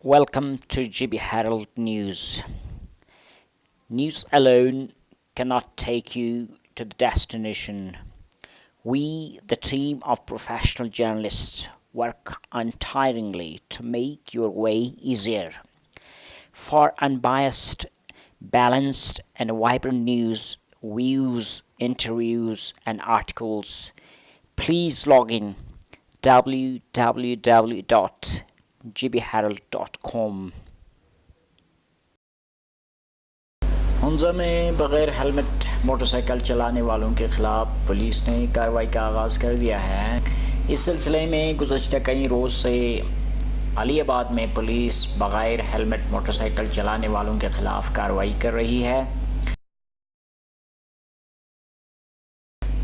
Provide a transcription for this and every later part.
Welcome to GB Herald News. News alone cannot take you to the destination. We, the team of professional journalists, work untiringly to make your way easier. For unbiased, balanced, and vibrant news, views, interviews, and articles, please log in www.gbherald.com. Hunza میں بغیر helmet motor cycle چلانے والوں کے خلاف police نے کارروائی کا آغاز کر دیا ہے۔ اس سلسلے میں گزشتہ کئی روز سے علی آباد میں پولیس بغیر ہیلمٹ موٹر سائیکل چلانے والوں کے خلاف کارروائی کر رہی ہے۔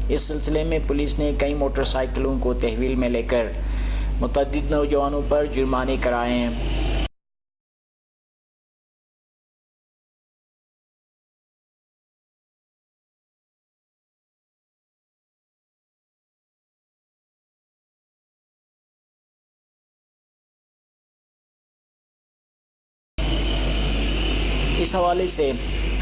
اس سلسلے میں پولیس نے کئی موٹر سائیکلوں کو تحویل میں لے کر متعدد نوجوانوں پر جرمانے کرائے ہیں۔ اس حوالے سے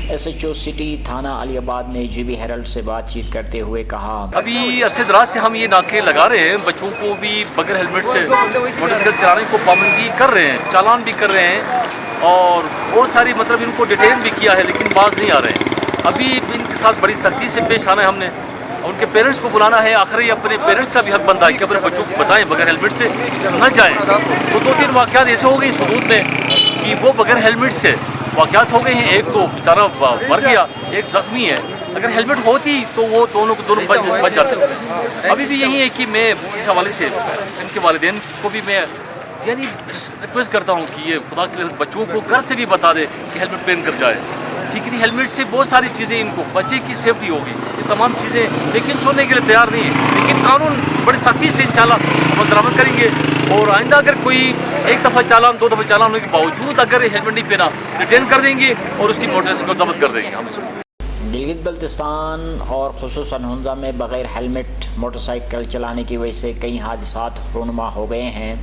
ایس ایچ او سٹی تھانہ علی آباد نے جی بی ہیرلڈ سے بات چیت کرتے ہوئے کہا، ابھی عرصے دراز سے ہم یہ ناکے لگا رہے ہیں، بچوں کو بھی بغیر ہیلمٹ سے موٹر سائیکل چلانے کو پابندی کر رہے ہیں، چالان بھی کر رہے ہیں اور بہت ساری ان کو ڈیٹین بھی کیا ہے، لیکن باز نہیں آ رہے ہیں۔ ابھی ان کے ساتھ بڑی سختی سے پیش آنا ہے ہم نے، ان کے پیرنٹس کو بلانا ہے۔ آخر یہ اپنے پیرنٹس کا بھی حق بنتا ہے کہ اپنے بچوں کو بتائیں بغیر ہیلمٹ سے نہ جائیں۔ تو 2-3 واقعات ایسے ہو گئے اس حدود میں کہ وہ بغیر ہیلمٹ سے واقعات ہو گئے ہیں، ایک تو بیچارہ مر گیا، ایک زخمی ہے۔ اگر ہیلمٹ ہوتی تو وہ دونوں بچ جاتے۔ ابھی بھی یہی ہے کہ میں اس حوالے سے ان کے والدین کو بھی میں ریکویسٹ کرتا ہوں کہ یہ خدا کے بچوں کو گھر سے بھی بتا دے کہ ہیلمٹ پہن کر جائے، ٹھیک ہے نہیں؟ ہیلمٹ سے بہت ساری چیزیں ان کو بچے کی سیفٹی ہوگی، یہ تمام چیزیں، لیکن سننے کے لیے تیار نہیں ہے۔ لیکن قانون بڑی سختی سے انشاءاللہ ہم درآمد کریں گے، اور آئندہ اگر کوئی 1 دفعہ چالان 2 دفعہ چالان ہونے کے باوجود اگر ہیلمٹ نہیں پہنا ریٹین کر دیں گے اور اس کی موٹر سائیکل ضبط کر دیں گے ہم اس کو۔ گلگت بلتستان اور خصوصاً ہنزہ میں بغیر ہیلمٹ موٹر سائیکل چلانے کی وجہ سے کئی حادثات رونما ہو گئے ہیں،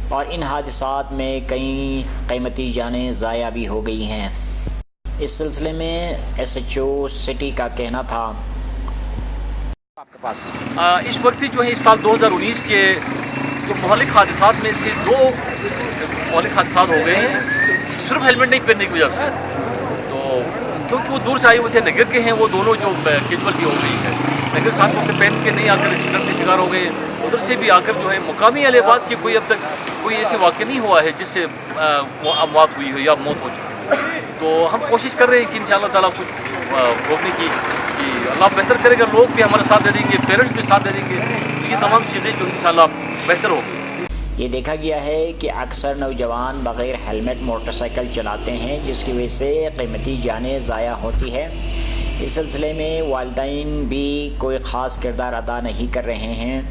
اور ان حادثات میں کئی قیمتی جانیں ضائع بھی ہو گئی ہیں۔ اس سلسلے میں ایس ایچ او سٹی کا کہنا تھا، آپ کے پاس اس وقت جو ہے اس سال 2019 کے جو مہلک حادثات میں سے 2 مہلک حادثات ہو گئے ہیں صرف ہیلمٹ نہیں پہننے کی وجہ سے۔ تو کیونکہ وہ دور سے آئے ہوئے تھے، نگر کے ہیں، وہ دونوں جو کیجوالٹی ہو گئی ہے، نگر ساتھ وقت پہن کے نہیں آ کر ایکسیڈنٹ کے شکار ہو گئے، ادھر سے بھی آ کر جو ہے مقامی علی آباد کی کوئی اب تک کوئی ایسے واقع نہیں ہوا ہے جس سے اموات ہوئی ہو یا موت ہو چکی ہو۔ تو ہم کوشش کر رہے ہیں کہ انشاءاللہ تعالیٰ کچھ روکنے کی، کہ اللہ بہتر کرے گا، لوگ بھی ہمارا ساتھ دے دیں گے، پیرنٹس بھی ساتھ دے دیں گے، تو یہ تمام چیزیں جو انشاءاللہ بہتر ہوگی۔ یہ دیکھا گیا ہے کہ اکثر نوجوان بغیر ہیلمٹ موٹر سائیکل چلاتے ہیں، جس کی وجہ سے قیمتی جانیں ضائع ہوتی ہے۔ اس سلسلے میں والدین بھی کوئی خاص کردار ادا نہیں کر رہے ہیں۔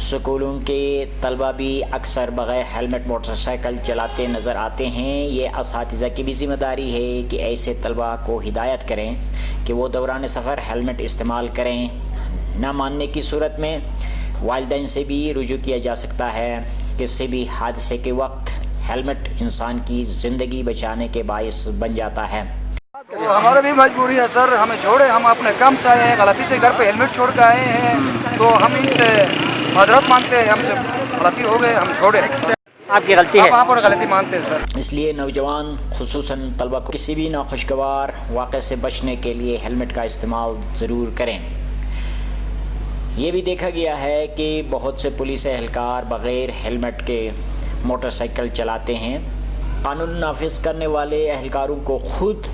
سکولوں کے طلبہ بھی اکثر بغیر ہیلمٹ موٹر سائیکل چلاتے نظر آتے ہیں۔ یہ اساتذہ کی بھی ذمہ داری ہے کہ ایسے طلبہ کو ہدایت کریں کہ وہ دوران سفر ہیلمٹ استعمال کریں۔ نہ ماننے کی صورت میں والدین سے بھی رجوع کیا جا سکتا ہے۔ کسی بھی حادثے کے وقت ہیلمٹ انسان کی زندگی بچانے کے باعث بن جاتا ہے۔ ہمارا بھی مجبوری ہے سر، ہمیں چھوڑے، ہم اپنے کام سے آئے ہیں، غلطی سے گھر پہ ہیلمٹ چھوڑ کے آئے ہیں، تو ہم ان سے معذرت مانگتے ہیں، ہم سے غلطی ہو گئے، ہم چھوڑے۔ آپ کی غلطی ہے، آپ اور غلطی مانتے ہیں سر۔ اس لیے نوجوان خصوصاً طلبہ کو کسی بھی ناخوشگوار واقعے سے بچنے کے لیے ہیلمٹ کا استعمال ضرور کریں۔ یہ بھی دیکھا گیا ہے کہ بہت سے پولیس اہلکار بغیر ہیلمٹ کے موٹر سائیکل چلاتے ہیں۔ قانون نافذ کرنے والے اہلکاروں کو خود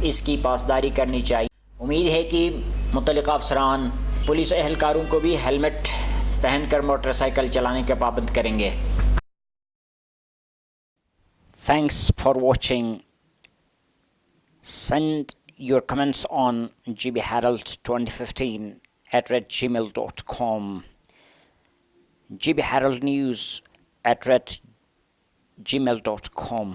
اس کی پاسداری کرنی چاہیے۔ امید ہے کہ متعلقہ افسران پولیس اہلکاروں کو بھی ہیلمٹ پہن کر موٹر سائیکل چلانے کے پابند کریں گے۔ Thanks for watching. Send your comments on GB Herald 2015 @gmail.com. GB Herald News @gmail.com.